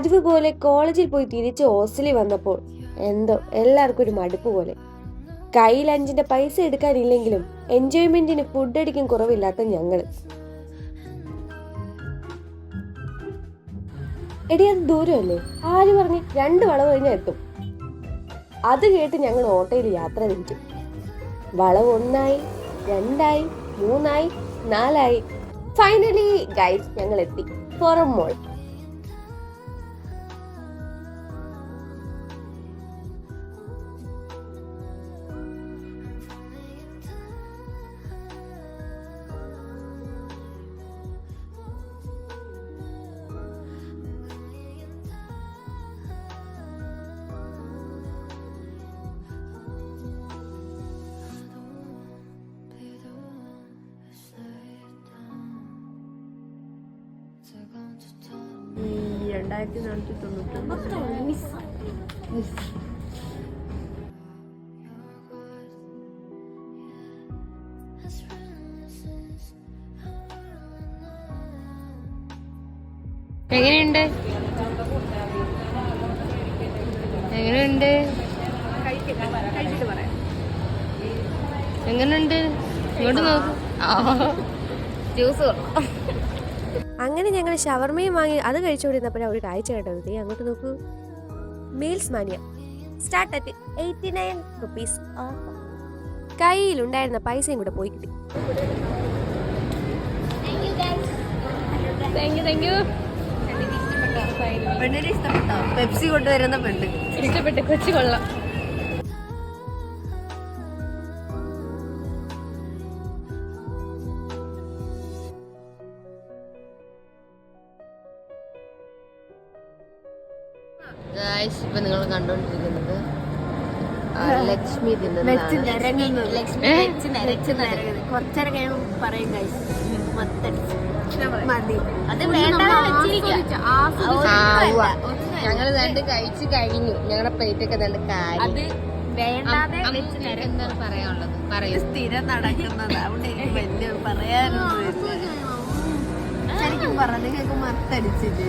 പതിവ് പോലെ കോളേജിൽ പോയി തിരിച്ച് ഹോസ്റ്റലിൽ വന്നപ്പോൾ എന്തോ എല്ലാവർക്കും ഒരു മടുപ്പ് പോലെ. കയ്യിൽ 5 പൈസ എടുക്കാനില്ലെങ്കിലും എൻജോയ്മെന്റിന് ഫുഡ് അടിക്കും കുറവില്ലാത്ത ഞങ്ങള്. എടി അത് ദൂരമല്ലേ, ആര് പറഞ്ഞ് 2 വളവ് കഴിഞ്ഞാൽ എത്തും. അത് കേട്ട് ഞങ്ങൾ ഓട്ടോയിൽ യാത്ര തിരിച്ചു. വളവ് 1 2 3 4 ഫൈനലി ഗൈസ് ഞങ്ങൾ എത്തി ഫോറം മോൾ. എങ്ങനെയുണ്ട്? എങ്ങനെയുണ്ട്? എങ്ങനെയുണ്ട്? ഇങ്ങോട്ട് നോക്ക്. ജ്യൂസ്. അങ്ങനെ ഞങ്ങൾ ഷവർമയും വാങ്ങി അത് കഴിച്ചുകൊണ്ടിരുന്നപ്പോഴാണ് ഒരു കാഴ്ച കേട്ടത്. അങ്ങോട്ട് നോക്കൂ, മീൽസ് മാനിയ സ്റ്റാർട്ട് അറ്റ് 89 റുപ്പീസ്. കയ്യിലുണ്ടായിരുന്ന പൈസയും കൂടെ പോയി കിട്ടി. പെണ്ണിനെ ഇഷ്ടപ്പെട്ടോ? പെപ്സി കൊണ്ടുവരുന്ന പെണ്ണ് ഇഷ്ടപ്പെട്ട്. കൊച്ചു കൊള്ളാം. ഇപ്പൊ നിങ്ങൾ കണ്ടോണ്ടിരിക്കുന്നത് ലക്ഷ്മി കുറച്ചേരം കഴിയുമ്പോൾ പറയും ഗൈസ് മതി. ഞങ്ങൾ രണ്ട് കഴിച്ചു കഴിഞ്ഞു. ഞങ്ങളുടെ പ്ലേറ്റ് ഒക്കെ രണ്ട് കാര്യം എന്താണ് പറയാനുള്ളത്? പറയൂ. സ്ഥിരം നടക്കുന്നത് അവിടെ വലിയ പറയാനൊന്നും ശരിക്കും പറ. നിങ്ങൾക്ക് മത്തടിച്ചിട്ട്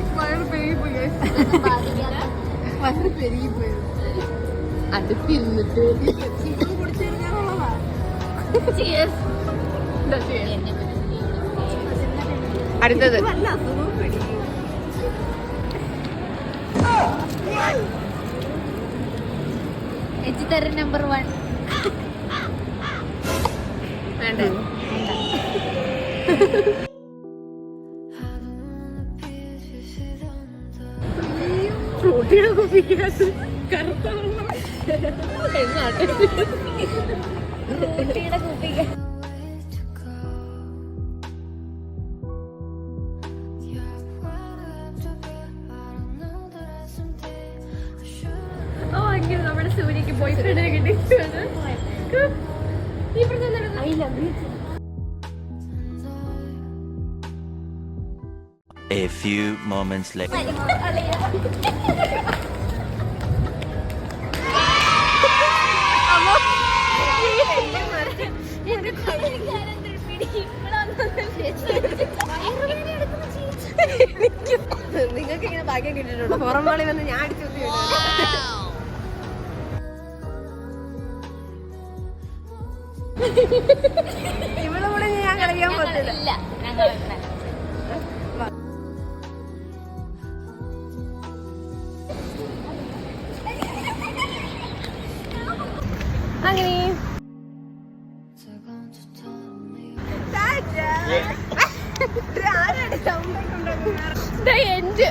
അത് തിന്നിട്ട് അടുത്തത് എച്ചിത്തരൻ നമ്പർ 1 വേണ്ടേ? ഫ്രൂട്ടിയുടെ കുപ്പിക്കകത്ത് കറുത്ത ഫ്രൂട്ടിയുടെ കുപ്പിക്ക. നമ്മുടെ സൂര്യക്ക് ബോയ് ഫ്രണ്ടിനെ കിട്ടിയിട്ടുണ്ട്. A few moments later. നിങ്ങൾക്ക് ഇങ്ങനെ ഭാഗ്യം കിട്ടിയിട്ടുണ്ടോ? പുറം മോളി വന്ന് ഞാൻ അടിച്ചു. ഇവിടെ കൂടെ ഞാൻ കളിക്കാൻ പറ്റില്ല. അങ്ങനെ എൻഡ്